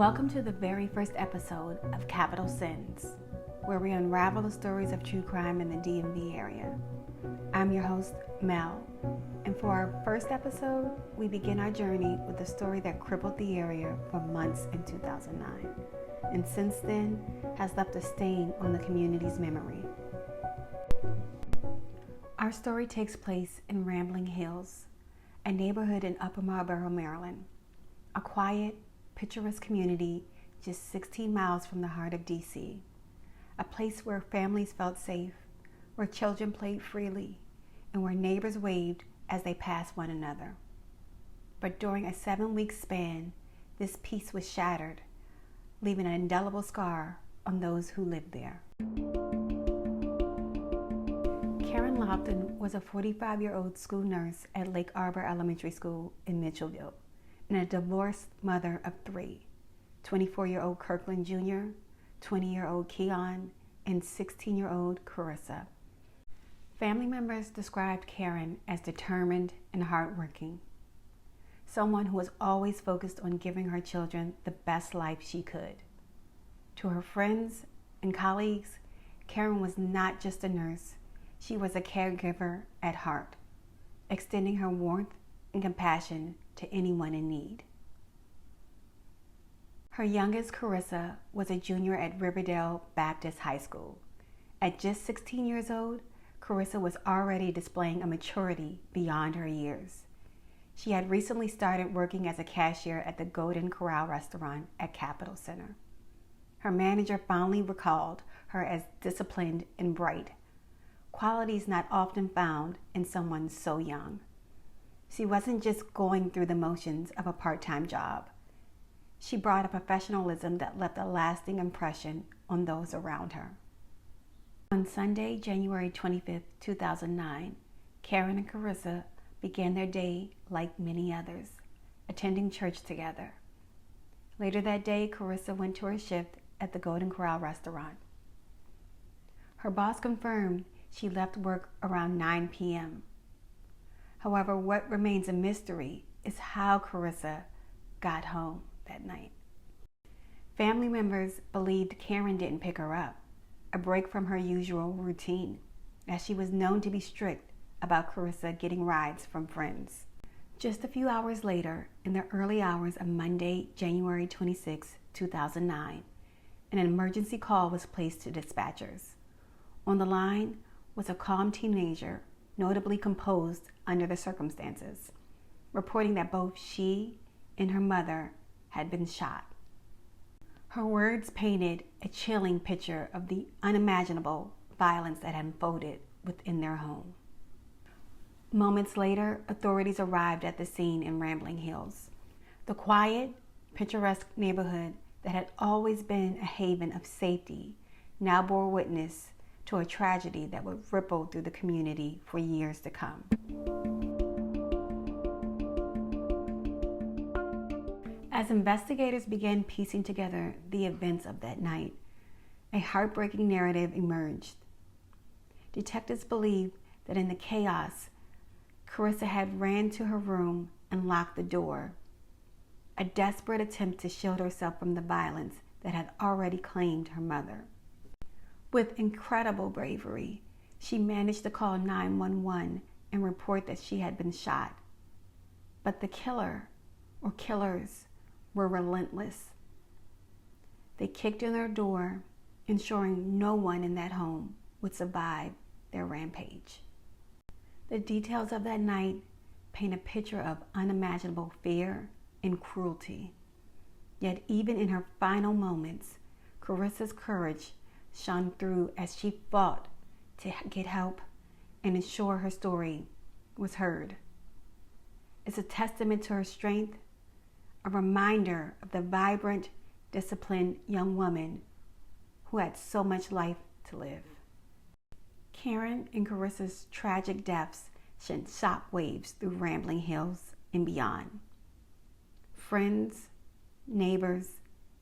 Welcome to the very first episode of Capital Sins, where we unravel the stories of true crime in the DMV area. I'm your host, Mel, and for our first episode, we begin our journey with a story that crippled the area for months in 2009, and since then has left a stain on the community's memory. Our story takes place in Rambling Hills, a neighborhood in Upper Marlboro, Maryland, a quiet, picturesque community just 16 miles from the heart of DC, a place where families felt safe, where children played freely, and where neighbors waved as they passed one another. But during a 7-week span, this peace was shattered, leaving an indelible scar on those who lived there. Karissa Lofton was a 45-year-old school nurse at Lake Arbor Elementary School in Mitchellville, and a divorced mother of 3, 24-year-old Kirkland Jr., 20-year-old Keon, and 16-year-old Karissa. Family members described Karen as determined and hardworking, someone who was always focused on giving her children the best life she could. To her friends and colleagues, Karen was not just a nurse, she was a caregiver at heart, extending her warmth and compassion to anyone in need. Her youngest, Karissa, was a junior at Riverdale Baptist High School. At just 16 years old, Karissa was already displaying a maturity beyond her years. She had recently started working as a cashier at the Golden Corral restaurant at Capitol Center. Her manager fondly recalled her as disciplined and bright, qualities not often found in someone so young. She wasn't just going through the motions of a part-time job. She brought a professionalism that left a lasting impression on those around her. On Sunday, January 25, 2009, Karen and Karissa began their day like many others, attending church together. Later that day, Karissa went to her shift at the Golden Corral restaurant. Her boss confirmed she left work around 9 p.m. However, what remains a mystery is how Karissa got home that night. Family members believed Karen didn't pick her up, a break from her usual routine, as she was known to be strict about Karissa getting rides from friends. Just a few hours later, in the early hours of Monday, January 26, 2009, an emergency call was placed to dispatchers. On the line was a calm teenager, notably composed under the circumstances, reporting that both she and her mother had been shot. Her words painted a chilling picture of the unimaginable violence that had unfolded within their home. Moments later, authorities arrived at the scene in Rambling Hills. The quiet, picturesque neighborhood that had always been a haven of safety now bore witness to a tragedy that would ripple through the community for years to come. As investigators began piecing together the events of that night, a heartbreaking narrative emerged. Detectives believed that in the chaos, Karissa had ran to her room and locked the door, a desperate attempt to shield herself from the violence that had already claimed her mother. With incredible bravery, she managed to call 911 and report that she had been shot. But the killer, or killers, were relentless. They kicked in their door, ensuring no one in that home would survive their rampage. The details of that night paint a picture of unimaginable fear and cruelty. Yet even in her final moments, Karissa's courage shone through as she fought to get help and ensure her story was heard. It's a testament to her strength, a reminder of the vibrant, disciplined young woman who had so much life to live. Karen and Karissa's tragic deaths sent shockwaves through Rambling Hills and beyond. Friends, neighbors,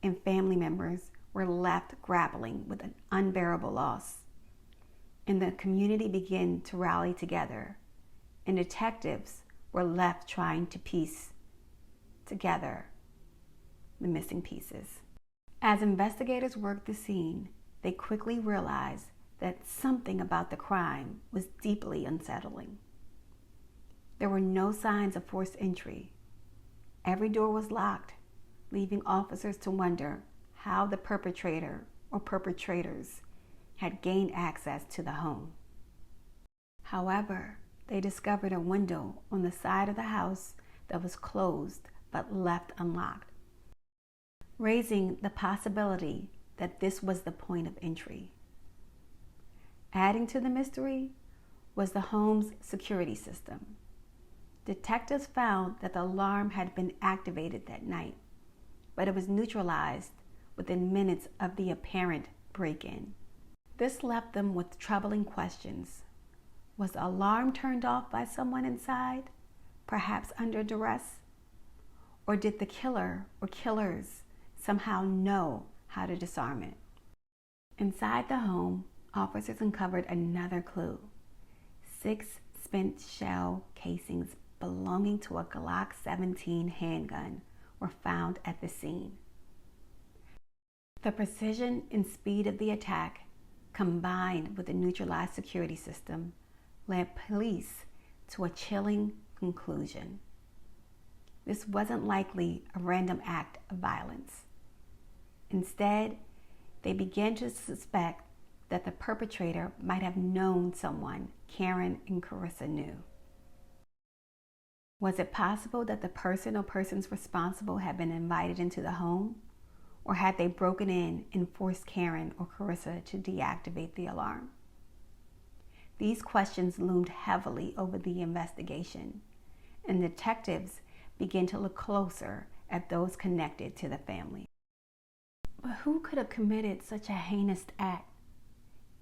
and family members were left grappling with an unbearable loss. And the community began to rally together, and detectives were left trying to piece together the missing pieces. As investigators worked the scene, they quickly realized that something about the crime was deeply unsettling. There were no signs of forced entry. Every door was locked, leaving officers to wonder how the perpetrator or perpetrators had gained access to the home. However, they discovered a window on the side of the house that was closed but left unlocked, raising the possibility that this was the point of entry. Adding to the mystery was the home's security system. Detectives found that the alarm had been activated that night, but it was neutralized within minutes of the apparent break-in. This left them with troubling questions. Was the alarm turned off by someone inside, perhaps under duress? Or did the killer or killers somehow know how to disarm it? Inside the home, officers uncovered another clue. 6 spent shell casings belonging to a Glock 17 handgun were found at the scene. The precision and speed of the attack, combined with the neutralized security system, led police to a chilling conclusion. This wasn't likely a random act of violence. Instead, they began to suspect that the perpetrator might have known someone Karen and Karissa knew. Was it possible that the person or persons responsible had been invited into the home? Or had they broken in and forced Karen or Karissa to deactivate the alarm? These questions loomed heavily over the investigation, and detectives began to look closer at those connected to the family. But who could have committed such a heinous act?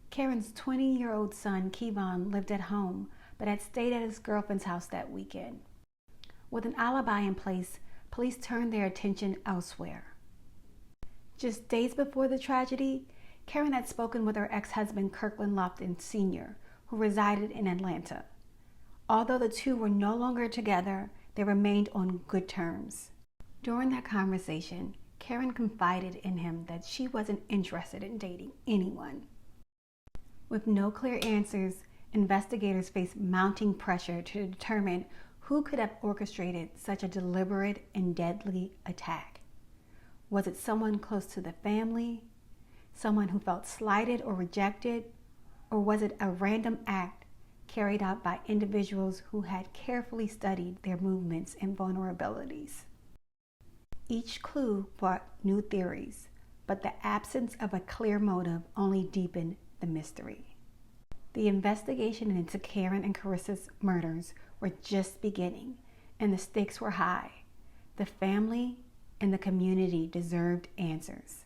Karen's 20-year-old son, Kevon, lived at home, but had stayed at his girlfriend's house that weekend. With an alibi in place, police turned their attention elsewhere. Just days before the tragedy, Karen had spoken with her ex-husband, Kirkland Lofton Sr., who resided in Atlanta. Although the two were no longer together, they remained on good terms. During that conversation, Karen confided in him that she wasn't interested in dating anyone. With no clear answers, investigators faced mounting pressure to determine who could have orchestrated such a deliberate and deadly attack. Was it someone close to the family? Someone who felt slighted or rejected? Or was it a random act carried out by individuals who had carefully studied their movements and vulnerabilities? Each clue brought new theories, but the absence of a clear motive only deepened the mystery. The investigation into Karen and Karissa's murders were just beginning, and the stakes were high. The family and the community deserved answers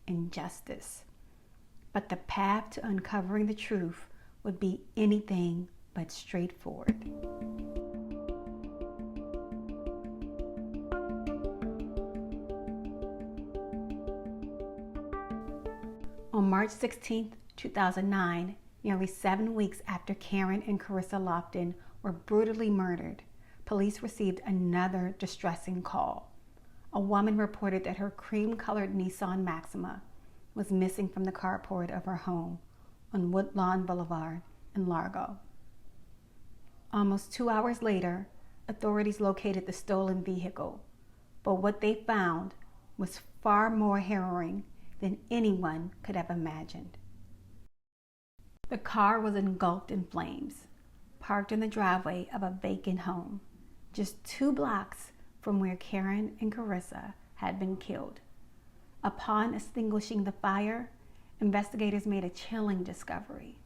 and justice. But the path to uncovering the truth would be anything but straightforward. On March 16, 2009, nearly 7 weeks after Karen and Karissa Lofton were brutally murdered, police received another distressing call. A woman reported that her cream-colored Nissan Maxima was missing from the carport of her home on Woodlawn Boulevard in Largo. Almost 2 hours later, authorities located the stolen vehicle, but what they found was far more harrowing than anyone could have imagined. The car was engulfed in flames, parked in the driveway of a vacant home, just 2 blocks from where Karen and Karissa had been killed. Upon extinguishing the fire, investigators made a chilling discovery.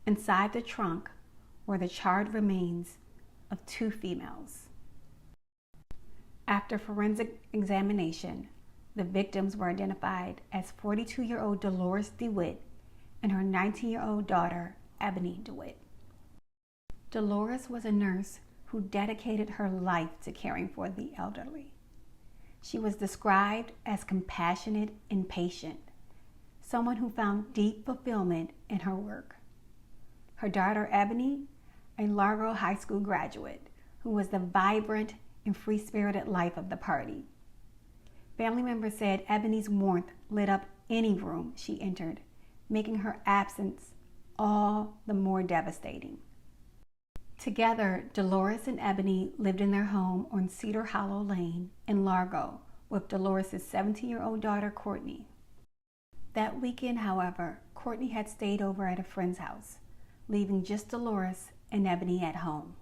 Inside the trunk were the charred remains of 2 females. After forensic examination, the victims were identified as 42-year-old Delores DeWitt and her 19-year-old daughter, Ebony DeWitt. Delores was a nurse who dedicated her life to caring for the elderly. She was described as compassionate and patient, someone who found deep fulfillment in her work. Her daughter, Ebony, a Largo High School graduate who was the vibrant and free-spirited life of the party. Family members said Ebony's warmth lit up any room she entered, making her absence all the more devastating. Together, Delores and Ebony lived in their home on Cedar Hollow Lane in Largo with Delores' 17-year-old daughter, Courtney. That weekend, however, Courtney had stayed over at a friend's house, leaving just Delores and Ebony at home.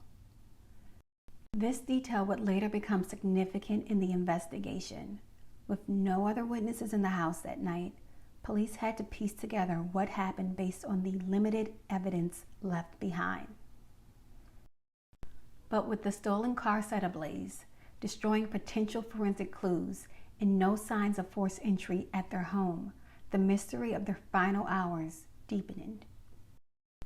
This detail would later become significant in the investigation. With no other witnesses in the house that night, police had to piece together what happened based on the limited evidence left behind. But with the stolen car set ablaze, destroying potential forensic clues, and no signs of forced entry at their home, the mystery of their final hours deepened.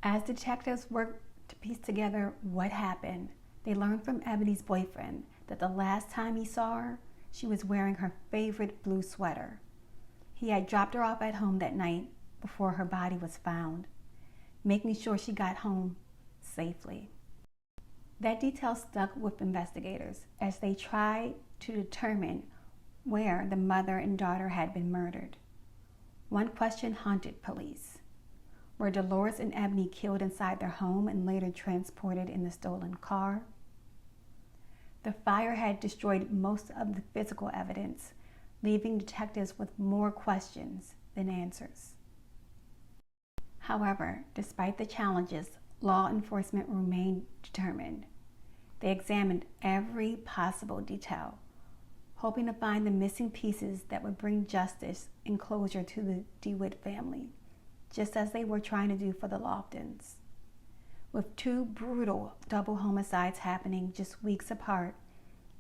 As detectives worked to piece together what happened, they learned from Ebony's boyfriend that the last time he saw her, she was wearing her favorite blue sweater. He had dropped her off at home that night before her body was found, making sure she got home safely. That detail stuck with investigators as they tried to determine where the mother and daughter had been murdered. One question haunted police. Were Delores and Ebony killed inside their home and later transported in the stolen car? The fire had destroyed most of the physical evidence, leaving detectives with more questions than answers. However, despite the challenges, law enforcement remained determined. They examined every possible detail, hoping to find the missing pieces that would bring justice and closure to the DeWitt family, just as they were trying to do for the Loftons. With two brutal double homicides happening just weeks apart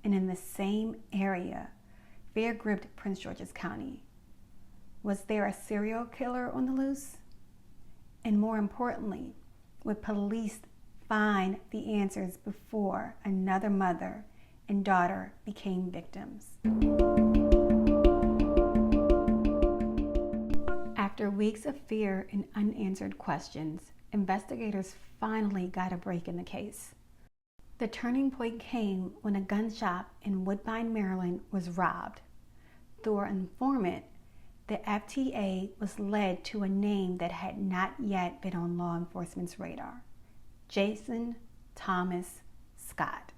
and in the same area, fear gripped Prince George's County. Was there a serial killer on the loose? And more importantly, would police find the answers before another mother and daughter became victims? After weeks of fear and unanswered questions, investigators finally got a break in the case. The turning point came when a gun shop in Woodbine, Maryland was robbed. Through an informant, the FTA was led to a name that had not yet been on law enforcement's radar: Jason Thomas Scott.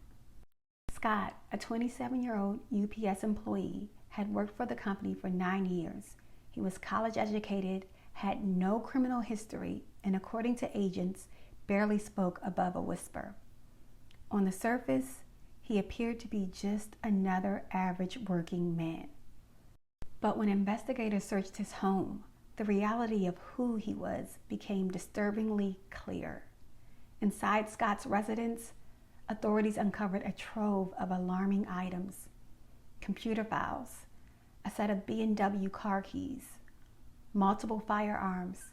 Scott, a 27-year-old UPS employee, had worked for the company for 9 years. He was college educated, had no criminal history, and according to agents, barely spoke above a whisper. On the surface, he appeared to be just another average working man. But when investigators searched his home, the reality of who he was became disturbingly clear. Inside Scott's residence, authorities uncovered a trove of alarming items: computer files, a set of B&W car keys, multiple firearms,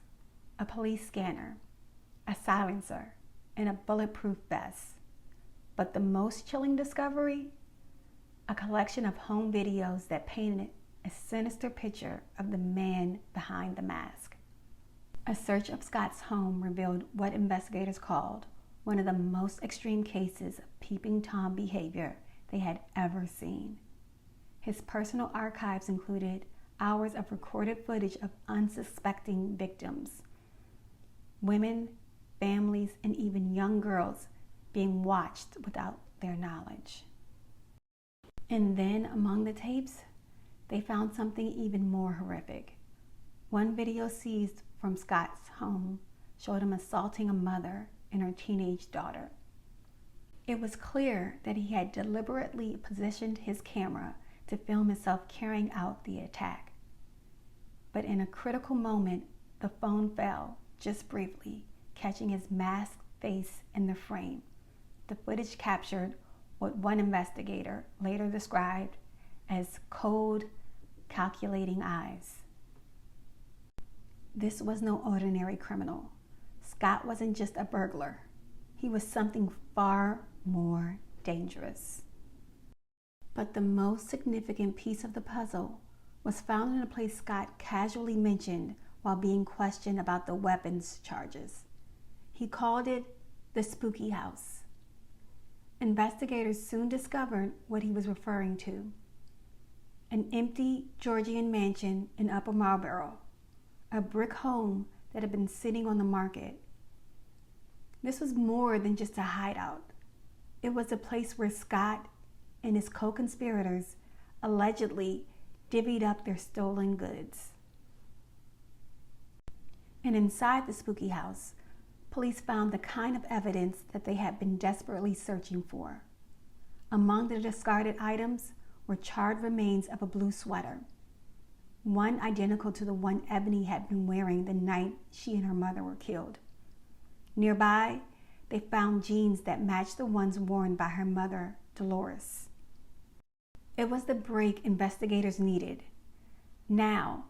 a police scanner, a silencer, and a bulletproof vest. But the most chilling discovery? A collection of home videos that painted a sinister picture of the man behind the mask. A search of Scott's home revealed what investigators called one of the most extreme cases of peeping Tom behavior they had ever seen. His personal archives included hours of recorded footage of unsuspecting victims, women, families, and even young girls being watched without their knowledge. And then among the tapes, they found something even more horrific. One video seized from Scott's home showed him assaulting a mother and her teenage daughter. It was clear that he had deliberately positioned his camera to film himself carrying out the attack. But in a critical moment, the phone fell, just briefly, catching his masked face in the frame. The footage captured what one investigator later described as cold, calculating eyes. This was no ordinary criminal. Scott wasn't just a burglar. He was something far more dangerous. But the most significant piece of the puzzle was found in a place Scott casually mentioned while being questioned about the weapons charges. He called it the spooky house. Investigators soon discovered what he was referring to. an empty Georgian mansion in Upper Marlboro, a brick home that had been sitting on the market. This was more than just a hideout. It was a place where Scott and his co-conspirators allegedly divvied up their stolen goods. And inside the spooky house, police found the kind of evidence that they had been desperately searching for. Among the discarded items were charred remains of a blue sweater, one identical to the one Ebony had been wearing the night she and her mother were killed. Nearby, they found jeans that matched the ones worn by her mother, Delores. It was the break investigators needed. Now,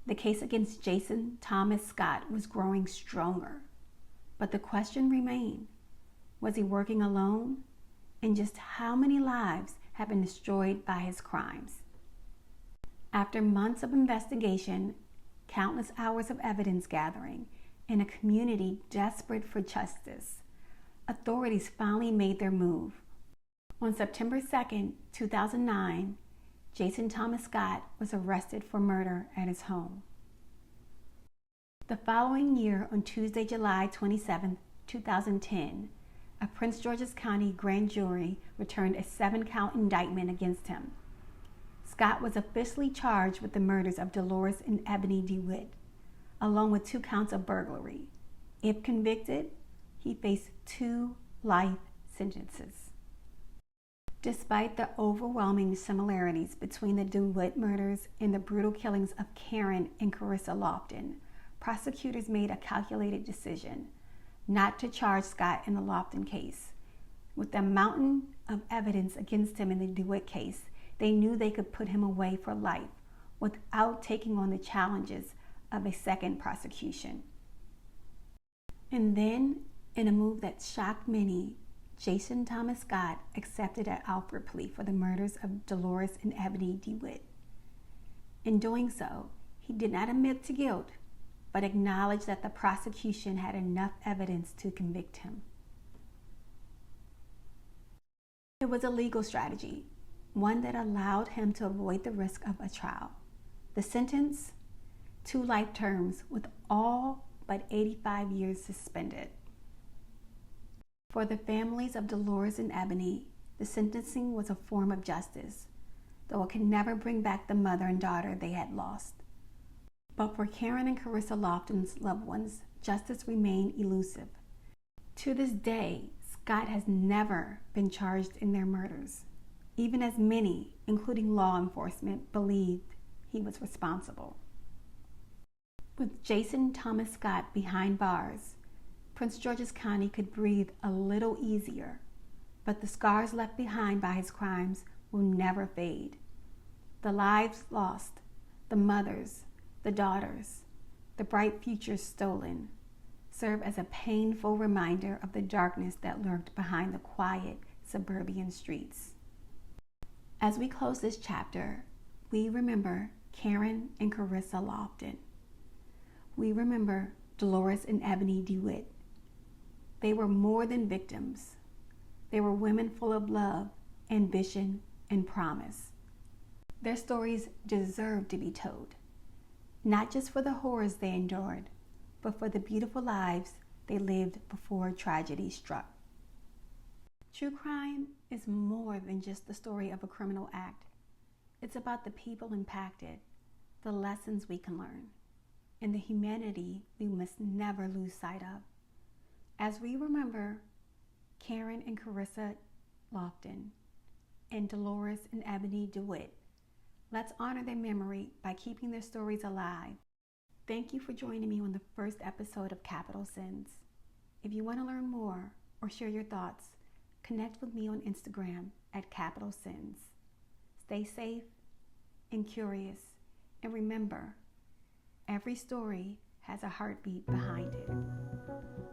the case against Jason Thomas Scott was growing stronger. But the question remained, was he working alone? And just how many lives had been destroyed by his crimes? After months of investigation, countless hours of evidence gathering, and a community desperate for justice, authorities finally made their move. On September 2nd, 2009, Jason Thomas Scott was arrested for murder at his home. The following year, on Tuesday, July 27, 2010, a Prince George's County grand jury returned a 7-count indictment against him. Scott was officially charged with the murders of Delores and Ebony DeWitt, along with 2 counts of burglary. If convicted, he faced 2 life sentences. Despite the overwhelming similarities between the DeWitt murders and the brutal killings of Karen and Karissa Lofton, prosecutors made a calculated decision not to charge Scott in the Lofton case. With the mountain of evidence against him in the DeWitt case, they knew they could put him away for life without taking on the challenges of a second prosecution. And then, in a move that shocked many, Jason Thomas Scott accepted an Alford plea for the murders of Delores and Ebony DeWitt. In doing so, he did not admit to guilt, but acknowledged that the prosecution had enough evidence to convict him. It was a legal strategy, one that allowed him to avoid the risk of a trial. The sentence? 2 life terms with all but 85 years suspended. For the families of Delores and Ebony, the sentencing was a form of justice, though it could never bring back the mother and daughter they had lost. But for Karen and Karissa Lofton's loved ones, justice remained elusive. To this day, Scott has never been charged in their murders, even as many, including law enforcement, believed he was responsible. With Jason Thomas Scott behind bars, Prince George's County could breathe a little easier, but the scars left behind by his crimes will never fade. The lives lost, the mothers, the daughters, the bright futures stolen, serve as a painful reminder of the darkness that lurked behind the quiet suburban streets. As we close this chapter, we remember Karen and Karissa Lofton. We remember Delores and Ebony DeWitt. They were more than victims. They were women full of love, ambition, and promise. Their stories deserve to be told, not just for the horrors they endured, but for the beautiful lives they lived before tragedy struck. True crime is more than just the story of a criminal act. It's about the people impacted, the lessons we can learn, and the humanity we must never lose sight of. As we remember Karen and Karissa Lofton and Delores and Ebony DeWitt, let's honor their memory by keeping their stories alive. Thank you for joining me on the first episode of Capital Sins. If you want to learn more or share your thoughts, connect with me on Instagram at Capital Sins. Stay safe and curious, and remember, every story has a heartbeat behind it.